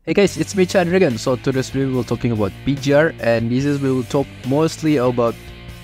Hey guys, it's me Chandra again. So today's video we're talking about PGR, and this is we will talk mostly about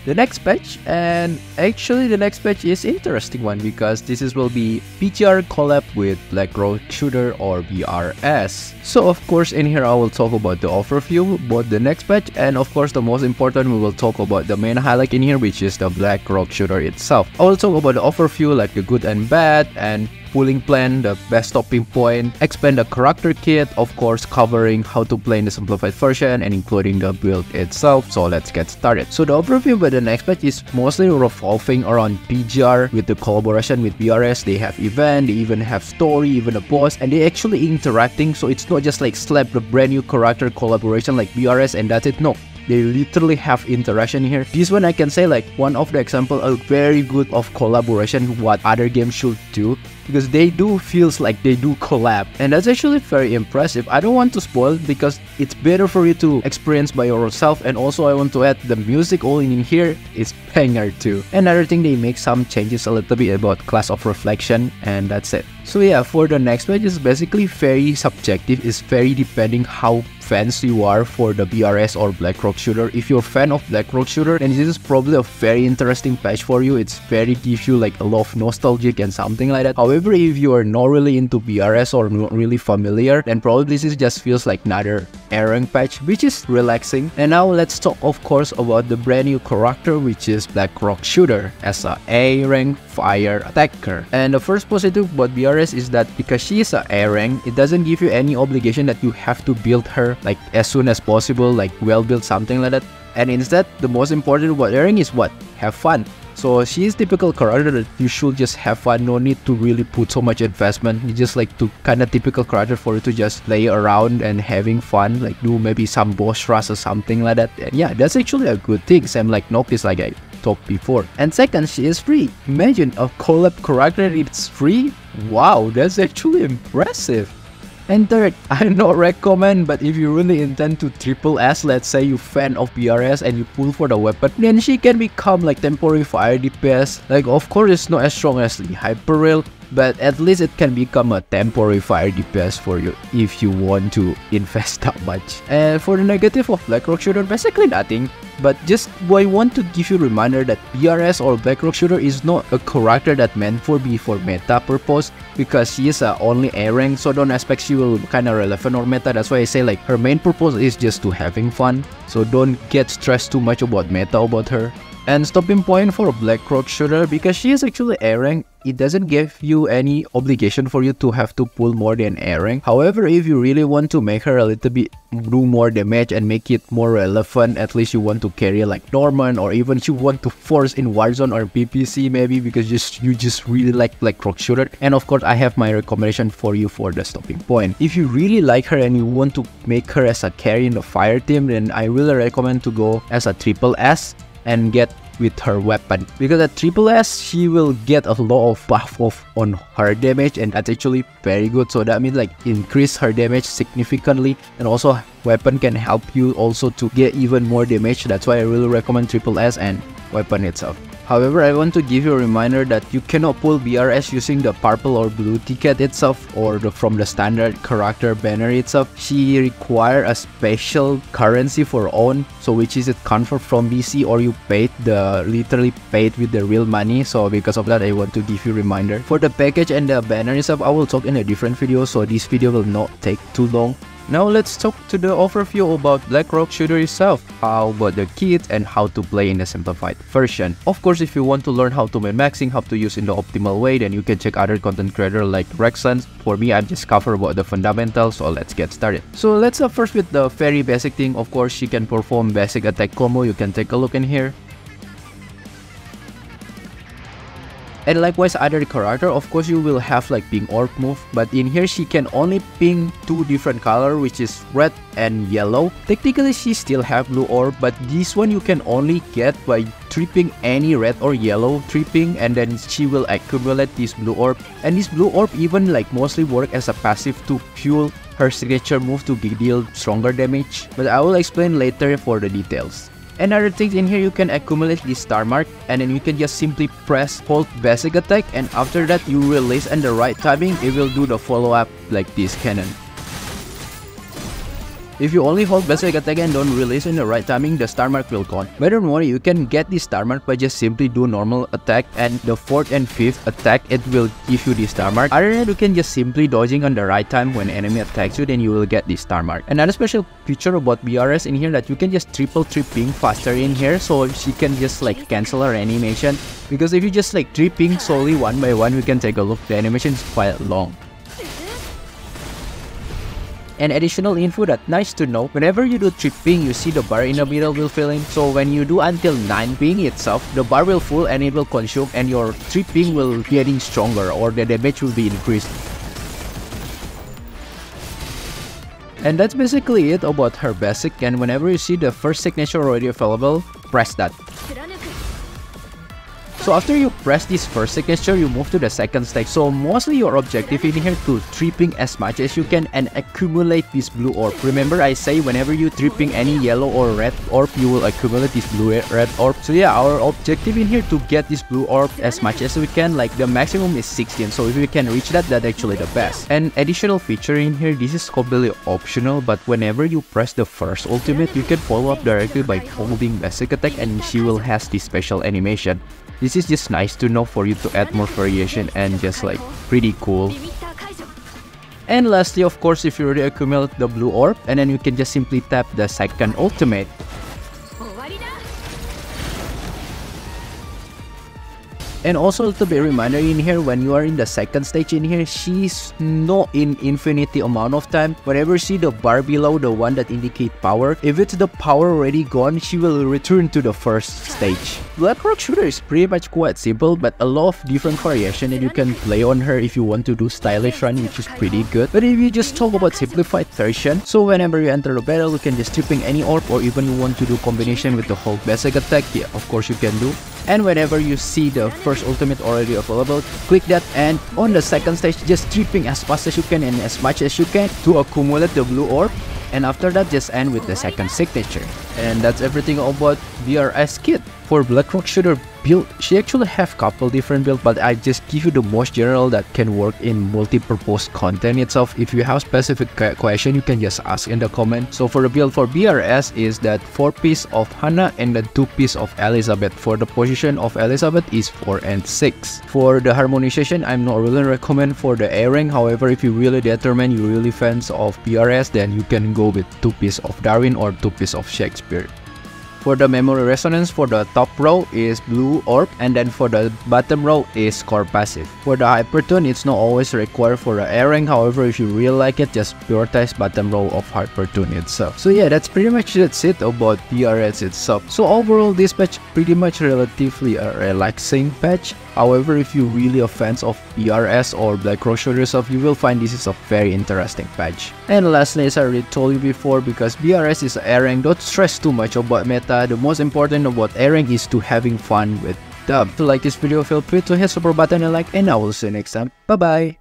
the next patch. And actually the next patch is interesting one because this is will be PGR collab with Black Rock Shooter or BRS. So of course in here I will talk about the overview about the next patch, and of course the most important we will talk about the main highlight in here, which is the Black Rock Shooter itself. I will talk about the overview like the good and bad, and pulling plan, the best stopping point, expand the character kit, of course covering how to play in the simplified version and including the build itself. So let's get started. So the overview by the next patch is mostly revolving around PGR with the collaboration with BRS. They have event, they even have story, even a boss, and they actually interacting. So it's not just like slap the brand new character collaboration like BRS and that's it. No, they literally have interaction here. This one I can say like one of the example a very good of collaboration what other games should do, because they do feels like they do collab, and that's actually very impressive. I don't want to spoil because it's better for you to experience by yourself. And also I want to add the music all in here is banger too. Another thing, they make some changes a little bit about class of reflection, and that's it. So yeah, for the next page is basically very subjective. It's very depending how fans you are for the BRS or Black Rock Shooter. If you're a fan of Black Rock Shooter, then this is probably a very interesting patch for you. It's very gives you like a lot of nostalgic and something like that. However, if you are not really into BRS or not really familiar, then probably this is just feels like another A rank patch, which is relaxing. And now let's talk of course about the brand new character, which is Black Rock Shooter as a A rank fire attacker. And the first positive about BRS is that because she is a A rank, it doesn't give you any obligation that you have to build her like as soon as possible, like well built something like that. And instead, the most important about A rank is what? Have fun. So she is typical character that you should just have fun, no need to really put so much investment. You just like to kind of typical character for you to just play around and having fun, like do maybe some boss rush or something like that. And yeah, that's actually a good thing. Same like Noctis like I talked before. And second, she is free. Imagine a collab character it's free. Wow, that's actually impressive. And third, I not recommend, but if you really intend to triple S, let's say you fan of BRS and you pull for the weapon, then she can become like temporary fire DPS. Like of course it's not as strong as the Hyper Rail, but at least it can become a temporary fire DPS for you if you want to invest that much. And for the negative of Black Rock Shooter, basically nothing. But just I want to give you a reminder that BRS or Black Rock Shooter is not a character that meant for be for meta purpose, because she is only A rank, so don't expect she will kind of relevant or meta. That's why I say like her main purpose is just to having fun, so don't get stressed too much about meta about her. And stopping point for Black Rock Shooter, because she is actually A rank, it doesn't give you any obligation for you to have to pull more than A rank. However, if you really want to make her a little bit do more damage and make it more relevant, at least you want to carry like Norman, or even you want to force in Warzone or PPC maybe, because you just really like Black Rock Shooter. And of course I have my recommendation for you for the stopping point. If you really like her and you want to make her as a carry in the fire team, then I really recommend to go as a triple S and get with her weapon, because at triple S she will get a lot of buff on her damage, and that's actually very good. So that means like increase her damage significantly, and also weapon can help you also to get even more damage. That's why I really recommend triple S and weapon itself. However, I want to give you a reminder that you cannot pull BRS using the purple or blue ticket itself, or from the standard character banner itself. She require a special currency for own, so which is it convert from BC, or you paid the literally paid with the real money. So because of that, I want to give you a reminder. For the package and the banner itself, I will talk in a different video, so this video will not take too long. Now let's talk to the overview about Black Rock Shooter itself, how about the kit and how to play in the simplified version. Of course, if you want to learn how to min-maxing, how to use in the optimal way, then you can check other content creator like Rexlance. For me, I've just covered about the fundamentals, so let's get started. So let's start first with the very basic thing. Of course, she can perform basic attack combo. You can take a look in here. And likewise other character, of course you will have like ping orb move, but in here she can only ping two different color, which is red and yellow. Technically she still have blue orb, but this one you can only get by tripping any red or yellow tripping, and then she will accumulate this blue orb. And this blue orb even like mostly work as a passive to fuel her signature move to deal stronger damage, but I will explain later for the details. Another thing in here, you can accumulate this star mark, and then you can just simply press hold basic attack, and after that you release and the right timing it will do the follow up like this cannon. If you only hold basic attack and don't release in the right timing, the star mark will gone. But don't worry, you can get the star mark by just simply do normal attack, and the 4th and 5th attack it will give you the star mark. Other than that, you can just simply dodging on the right time when enemy attacks you, then you will get the star mark. Another special feature about BRS in here that you can just triple ping faster in here, so she can just like cancel her animation, because if you just like ping slowly one by one, we can take a look, the animation is quite long. And additional info that nice to know, whenever you do 3 ping, you see the bar in the middle will fill in. So when you do until 9 ping itself, the bar will full and it will consume, and your 3 ping will getting stronger, or the damage will be increased. And that's basically it about her basic, and whenever you see the first signature already available, press that. So after you press this first signature, you move to the second stage. So mostly your objective in here to 3 ping as much as you can and accumulate this blue orb. Remember I say whenever you 3 ping any yellow or red orb, you will accumulate this blue red orb. So yeah, our objective in here to get this blue orb as much as we can, like the maximum is 16. So if we can reach that, that's actually the best. And additional feature in here, this is completely optional, but whenever you press the first ultimate, you can follow up directly by holding basic attack, and she will has this special animation. This is just nice to know for you to add more variation and just like pretty cool. And lastly, of course, if you already accumulate the blue orb, and then you can just simply tap the second ultimate. And also a little bit reminder in here, when you are in the second stage in here, she's not in infinity amount of time. Whenever you see the bar below, the one that indicate power, if it's the power already gone, she will return to the first stage. Blackrock Shooter is pretty much quite simple, but a lot of different variation that you can play on her if you want to do stylish run, which is pretty good. But if you just talk about simplified version, so whenever you enter the battle, you can just tripping any orb, or even you want to do combination with the whole basic attack, yeah, of course you can do. And whenever you see the first ultimate already available, click that, and on the second stage, just tripping as fast as you can and as much as you can to accumulate the blue orb. And after that, just end with the second signature. And that's everything about BRS Kit. For Blackrock Shooter build, she actually have couple different builds, but I just give you the most general that can work in multi-purpose content itself. If you have specific question, you can just ask in the comment. So for the build for BRS is that 4 piece of Hana and then 2 piece of Elizabeth. For the position of Elizabeth is 4 and 6. For the harmonization, I'm not really recommend for the A-rank. However, if you really determine you really fans of BRS, then you can go with 2 piece of Darwin or 2 piece of Shakespeare. For the memory resonance, for the top row is blue orb, and then for the bottom row is core passive. For the hypertune, it's not always required for the A rank. However, if you really like it, just prioritize bottom row of hypertune itself. So yeah, that's pretty much it about BRS itself. So overall, this patch pretty much relatively a relaxing patch. However, if you really a fans of BRS or Blackrock Shooter yourself, you will find this is a very interesting patch. And lastly, as I already told you before, because BRS is A rank, don't stress too much about meta. The most important about A rank is to having fun with them. If you like this video, feel free to hit the support button and like, and I will see you next time. Bye bye.